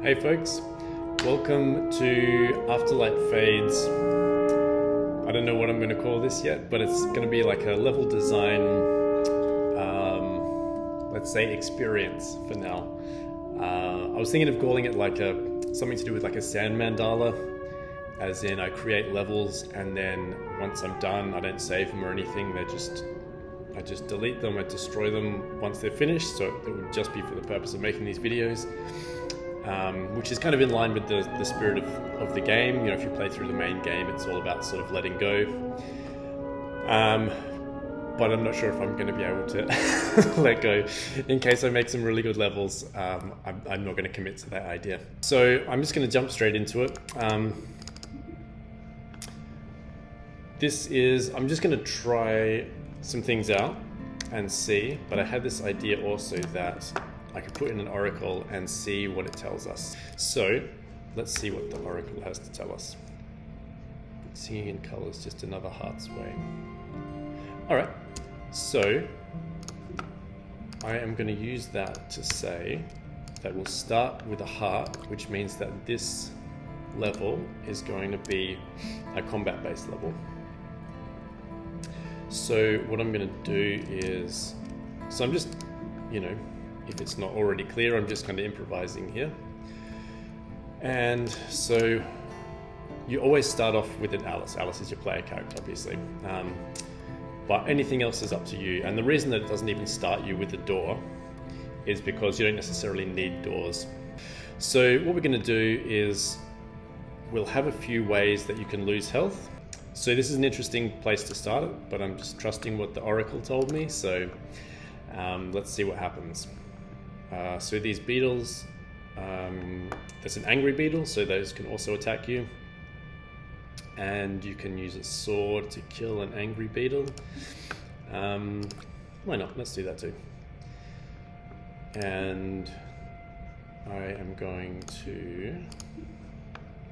Hey folks, welcome to Afterlight Fades. I don't know what I'm going to call this yet, but it's going to be like a level design, let's say experience for now. I was thinking of calling it like something to do with like a sand mandala, as in I create levels and then once I'm done, I don't save them or anything. I just delete them, I destroy them once they're finished. So it would just be for the purpose of making these videos. Which is kind of in line with the spirit of the game. You know, if you play through the main game, it's all about sort of letting go. But I'm not sure if I'm going to be able to let go. In case I make some really good levels, I'm not going to commit to that idea. So I'm just going to jump straight into it. I'm just going to try some things out and see, but I had this idea also that I could put in an oracle and see what it tells us. So let's see what the oracle has to tell us. Singing in colors, just another heart's way. All right, so I am going to use that to say that we'll start with a heart, which means that this level is going to be a combat-based level. So what I'm going to do is, so I'm just, you know, if it's not already clear, I'm just kind of improvising here. And so you always start off with an Alice. Alice is your player character, obviously. But anything else is up to you. And the reason that it doesn't even start you with the door is because you don't necessarily need doors. So what we're going to do is we'll have a few ways that you can lose health. So this is an interesting place to start it, but I'm just trusting what the oracle told me. So let's see what happens. So these beetles, there's an angry beetle, so those can also attack you. And you can use a sword to kill an angry beetle. Why not? Let's do that too. And I am going to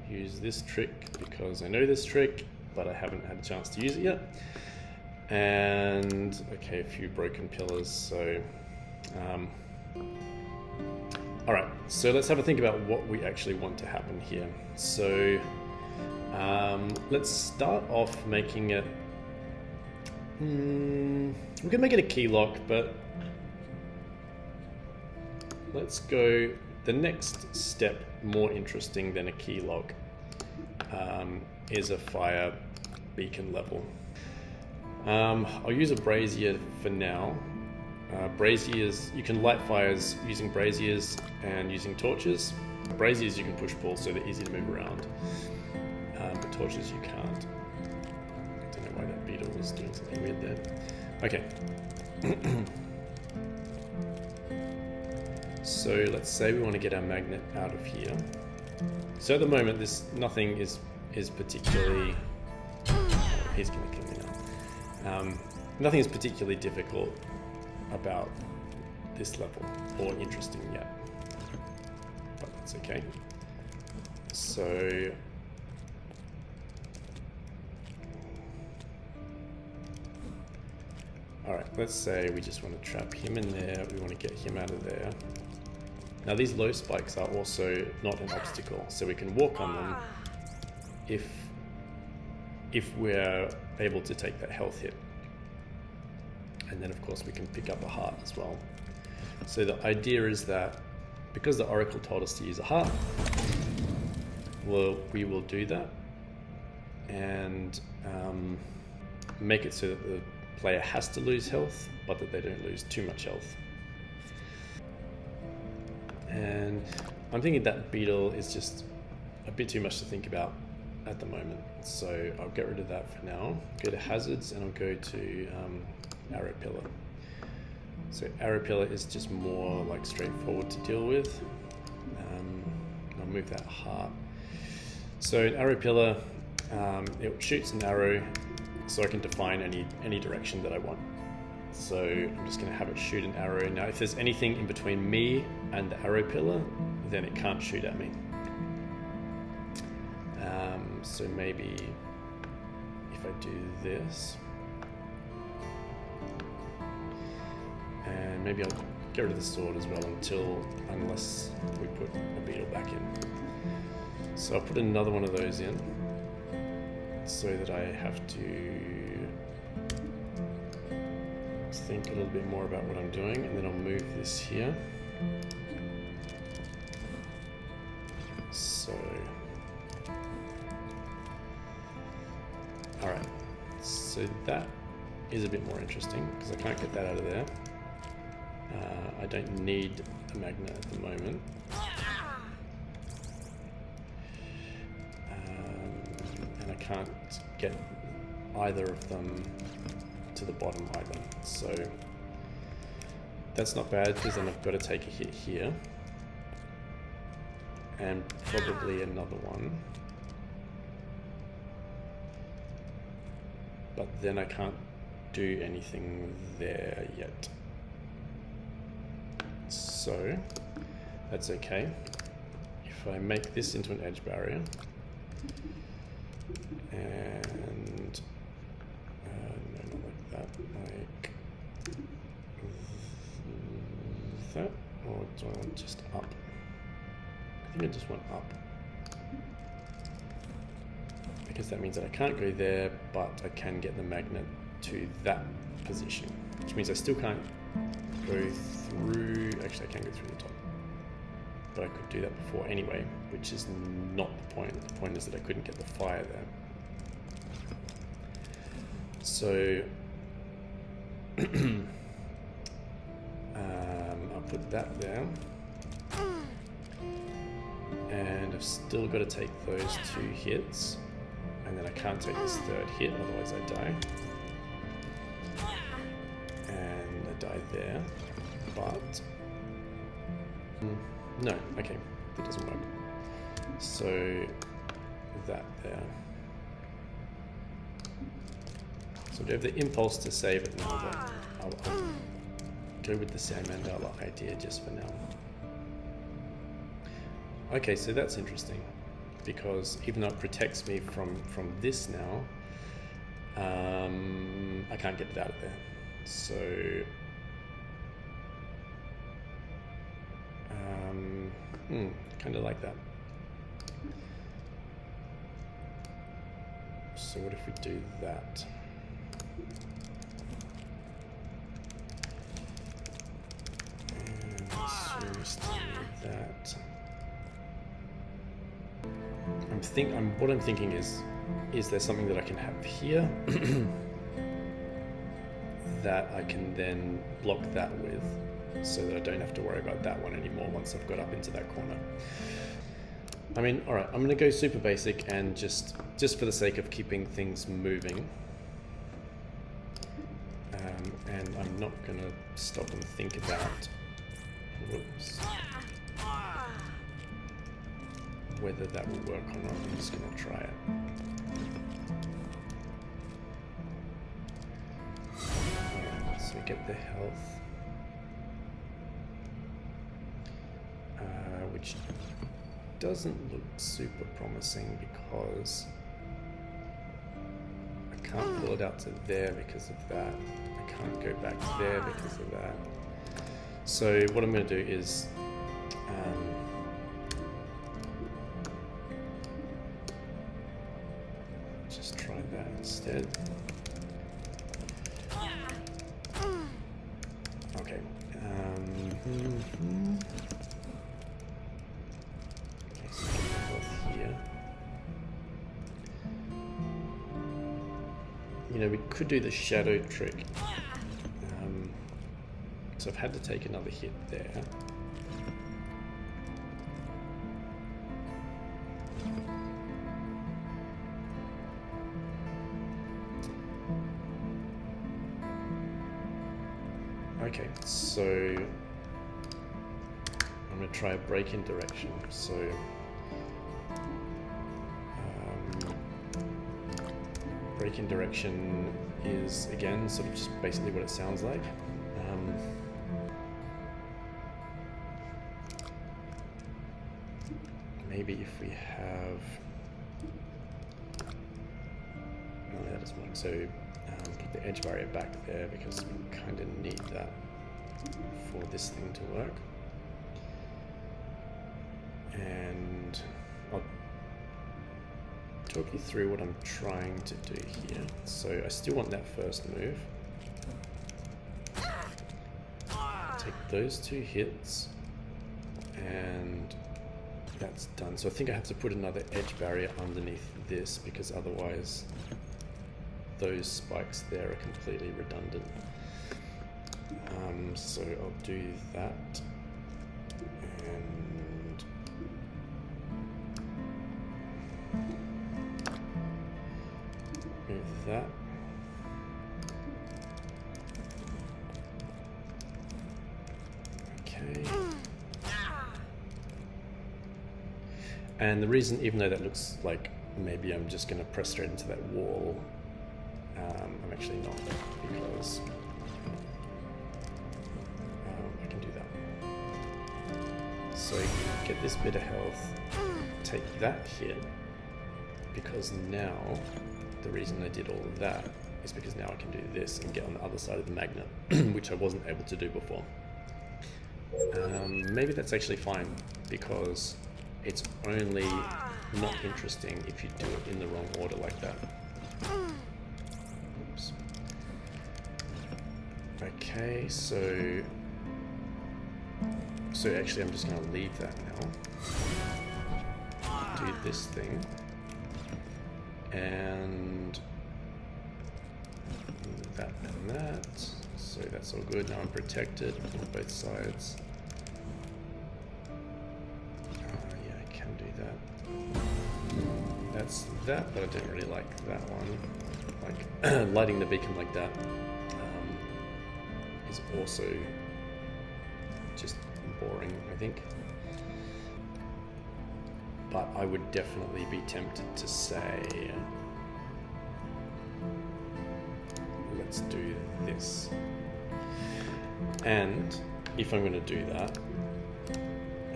use this trick because I know this trick, but I haven't had a chance to use it yet. And okay, a few broken pillars, so all right, so let's have a think about what we actually want to happen here. So let's start off making it, we're gonna make it a key lock, but let's go the next step more interesting than a key lock is a fire beacon level. I'll use a brazier for now. Braziers, you can light fires using braziers and using torches. Braziers you can push pull, so they're easy to move around. But torches you can't. I don't know why that beetle was doing something weird there. Okay. So let's say we want to get our magnet out of here. So at the moment, nothing is particularly. He's going to kill me now. Nothing is particularly difficult about this level or interesting yet, but that's okay. So all right, let's say we just want to trap him in there. We want to get him out of there. Now these low spikes are also not an obstacle, so we can walk on them if we're able to take that health hit. And then of course we can pick up a heart as well. So the idea is that because the oracle told us to use a heart, well, we will do that and make it so that the player has to lose health, but that they don't lose too much health. And I'm thinking that beetle is just a bit too much to think about at the moment. So I'll get rid of that for now. Go to hazards and I'll go to arrow pillar. So arrow pillar is just more like straightforward to deal with. I'll move that heart. So an arrow pillar, it shoots an arrow so I can define any direction that I want. So I'm just going to have it shoot an arrow. Now if there's anything in between me and the arrow pillar, then it can't shoot at me. So maybe if I do this, and maybe I'll get rid of the sword as well unless we put a beetle back in. So I'll put another one of those in so that I have to think a little bit more about what I'm doing, and then I'll move this here. So, all right, so that is a bit more interesting because I can't get that out of there. I don't need a magnet at the moment. And I can't get either of them to the bottom either. So that's not bad because then I've got to take a hit here. And probably another one. But then I can't do anything there yet. So that's okay. If I make this into an edge barrier and no, not like that, like that, or do I want just up? I think I just want up because that means that I can't go there, but I can get the magnet to that position, which means I still can't go through. Actually, I can go through the top, but I could do that before anyway, which is not the point. The point is that I couldn't get the fire there. So I'll put that there, and I've still got to take those 2 hits, and then I can't take this 3rd hit, otherwise I die. And I die there, but no, okay, that doesn't work. So that there. So I have the impulse to save it now, but I'll go with the sand mandala idea just for now. Okay, so that's interesting because even though it protects me from this now, I can't get it out of there. So kind of like that. So what if we do that? And so we still need that. What I'm thinking is there something that I can have here that I can then block that with, so that I don't have to worry about that one anymore once I've got up into that corner. I mean, all right, I'm gonna go super basic and just for the sake of keeping things moving. And I'm not gonna stop and think about, whoops, whether that will work or not. I'm just gonna try it. Alright, so we get the health, which doesn't look super promising because I can't pull it out to there because of that. I can't go back there because of that. So what I'm going to do is just try that instead. Okay. You know, we could do the shadow trick. So I've had to take another hit there. Okay, so I'm going to try a break in direction. So break in direction is, again, sort of just basically what it sounds like. Maybe if we have, no, that doesn't work. So put the edge barrier back there because we kind of need that for this thing to work. And I'll talk you through what I'm trying to do here. So I still want that first move. Take those 2 hits, and that's done. So I think I have to put another edge barrier underneath this, because otherwise those spikes there are completely redundant. So I'll do that, and move that. Okay. And the reason, even though that looks like maybe I'm just going to press straight into that wall, I'm actually not, because I can do that. So get this bit of health, take that hit, because now the reason I did all of that is because now I can do this and get on the other side of the magnet, which I wasn't able to do before. Maybe that's actually fine, because it's only not interesting if you do it in the wrong order like that. Oops. Okay, so actually I'm just going to leave that now. Do this thing. And that and that. So that's all good. Now I'm protected on both sides. Yeah, I can do that. That's that, but I don't really like that one. Like lighting the beacon like that is also just boring, I think. But I would definitely be tempted to say, let's do this. And if I'm going to do that,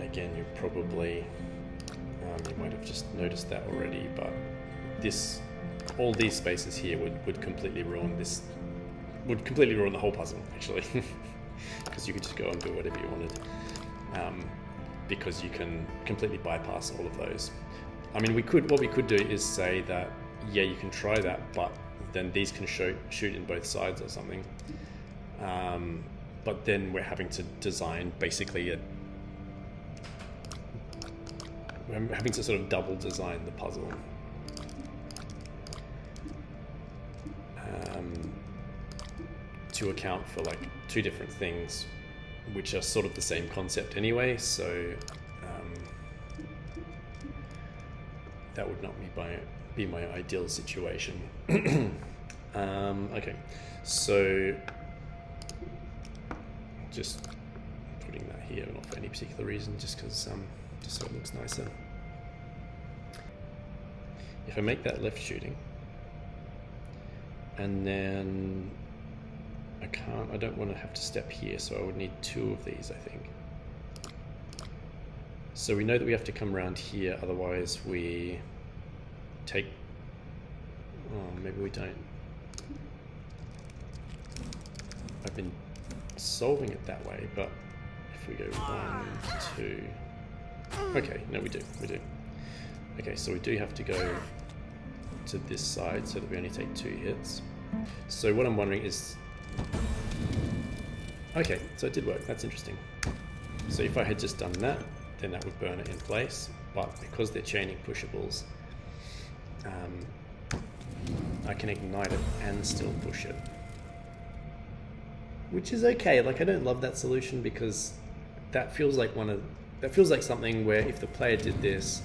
again, you probably, you might have just noticed that already, but this, all these spaces here would completely ruin this, would completely ruin the whole puzzle, actually. Because you could just go and do whatever you wanted. Because you can completely bypass all of those. I mean, what we could do is say that, yeah, you can try that, but then these can shoot in both sides or something. But then we're having to design basically we're having to sort of double design the puzzle. To account for like 2 different things, which are sort of the same concept anyway, so that would not be my ideal situation. Okay, so just putting that here, not for any particular reason, just because just so it looks nicer. If I make that left shooting, and then I don't want to have to step here, so I would need 2 of these, I think. So we know that we have to come around here, otherwise we take, oh, maybe we don't. I've been solving it that way, but if we go 1, 2, okay, no, we do. Okay, so we do have to go to this side so that we only take 2 hits. So what I'm wondering is, okay, so it did work. That's interesting. So if I had just done that, then that would burn it in place. But because they're chaining pushables, I can ignite it and still push it, which is okay. Like, I don't love that solution, because that feels like something where if the player did this,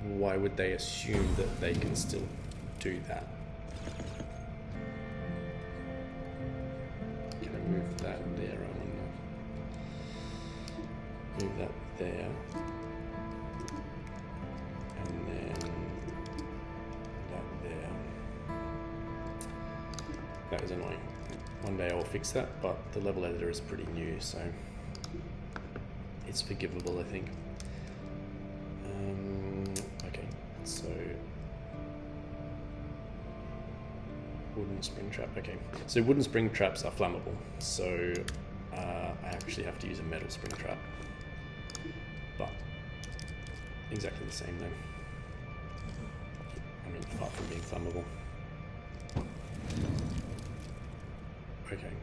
why would they assume that they can still do that? Can I move that there? I wonder. Move that there. And then that there. That is annoying. One day I will fix that, but the level editor is pretty new, so it's forgivable, I think. Okay, so wooden spring trap. Okay, so wooden spring traps are flammable, so I I actually have to use a metal spring trap. But exactly the same though. I mean, far from being flammable. Okay,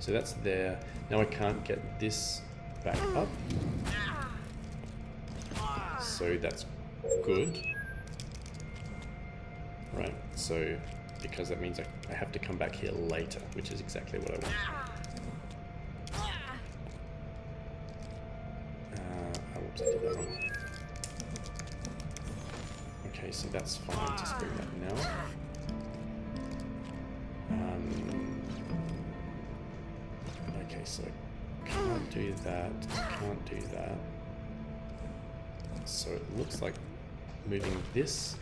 so that's there. Now I can't get this back up. So that's good. Right, so because that means I have to come back here later, which is exactly what I want. Whoops, I did that wrong. Okay, so that's fine. Just bring that now. Okay, so I can't do that. Can't do that. So it looks like moving this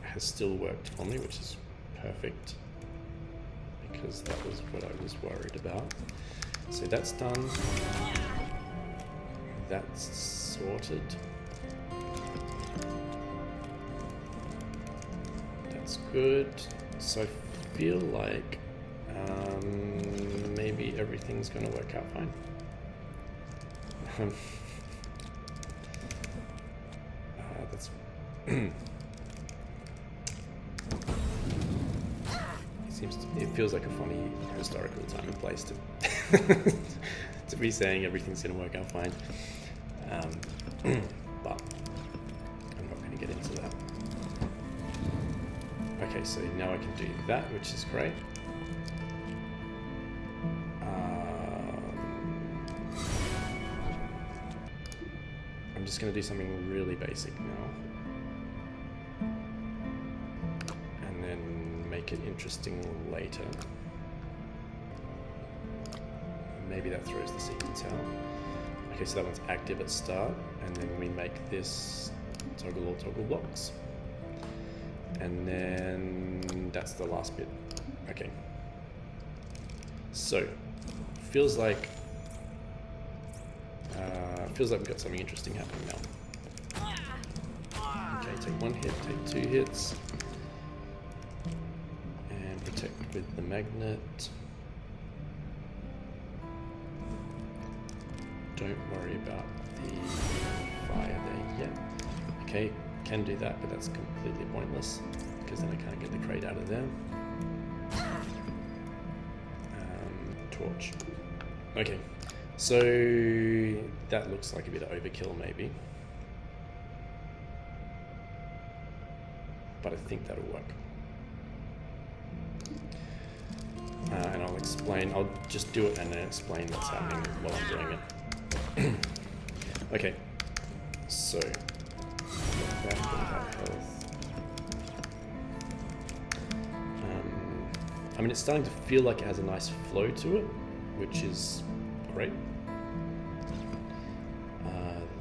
has still worked for me, which is perfect, because that was what I was worried about. So that's done. That's sorted. That's good. So I feel like maybe everything's going to work out fine. That's it feels like a funny historical time and place to to be saying everything's going to work out fine, but I'm not going to get into that. Okay, so now I can do that, which is great. I'm just going to do something really basic now, and then make it interesting later. Maybe that throws the sequence out. Okay, so that one's active at start, and then we make this toggle all toggle blocks, and then that's the last bit. Okay, so feels like we've got something interesting happening now. Okay, take one hit, take two hits, and protect with the magnet. Don't worry about the fire there yet. Okay, can do that, but that's completely pointless because then I can't get the crate out of there. Torch. Okay, so that looks like a bit of overkill maybe, but I think that'll work. And I'll explain, I'll just do it and then explain what's happening while I'm doing it. Okay, so that health. I mean, it's starting to feel like it has a nice flow to it, which is great.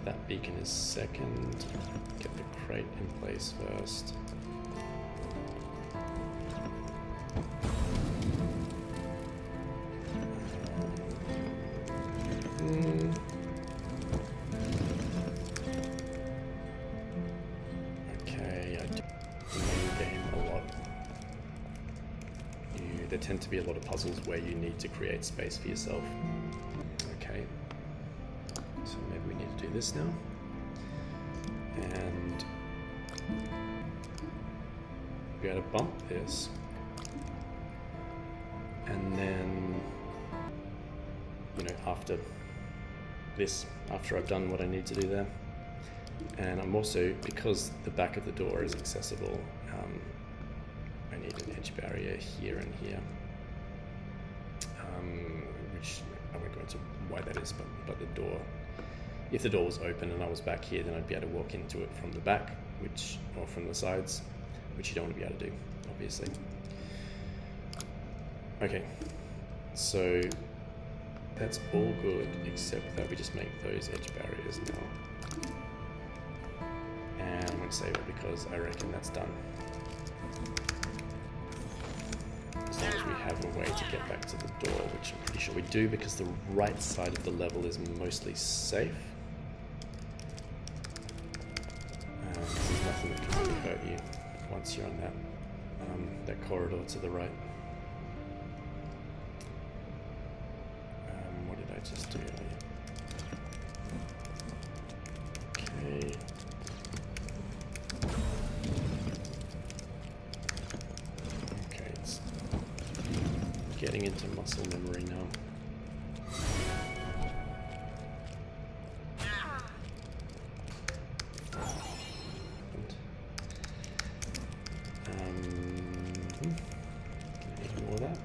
That beacon is second. Get the crate in place first. Okay, I do the main game a lot. There tend to be a lot of puzzles where you need to create space for yourself. Okay, so maybe we need to do this now. And we're going to bump this. And then, you know, after this, after I've done what I need to do there. And I'm also, because the back of the door is accessible, I need an edge barrier here and here, which I won't go into why that is, but the door, if the door was open and I was back here, then I'd be able to walk into it from the back, or from the sides, which you don't want to be able to do, obviously. Okay, so that's all good, except that we just make those edge barriers now. And I'm going to save it because I reckon that's done. As long as we have a way to get back to the door, which I'm pretty sure we do because the right side of the level is mostly safe. There's nothing that can really hurt you once you're on that corridor to the right. just do it. Okay. Okay, it's getting into muscle memory now. Ignore that.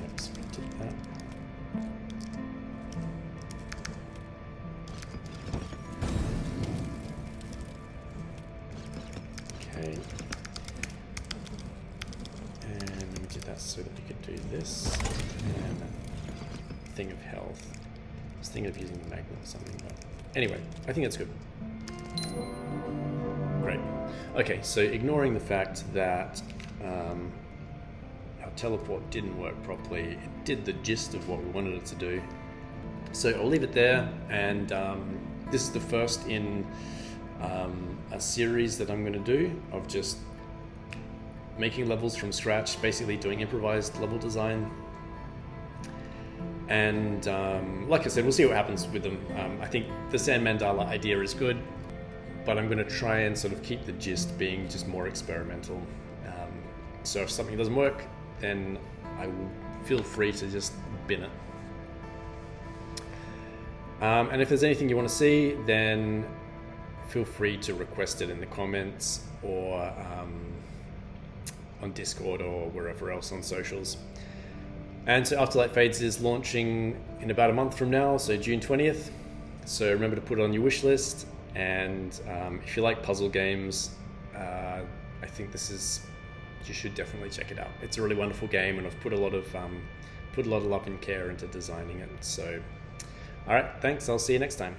Let's do that. Okay. And we did that so that we could do this. And thing of health. I was thinking of using the magnet or something, but anyway, I think that's good. Great. Okay, so ignoring the fact that our teleport didn't work properly, it did the gist of what we wanted it to do. So I'll leave it there, and this is the first in a series that I'm going to do of just making levels from scratch, basically doing improvised level design. And like I said, we'll see what happens with them. I think the sand mandala idea is good, but I'm going to try and sort of keep the gist being just more experimental. So if something doesn't work, then I will feel free to just bin it. And if there's anything you want to see, then feel free to request it in the comments or on Discord or wherever else on socials. And so Afterlight Fades is launching in about a month from now, so June 20th. So remember to put it on your wish list. And if you like puzzle games, I think you should definitely check it out. It's a really wonderful game, and I've put a lot of love and care into designing it. So, all right, thanks. I'll see you next time.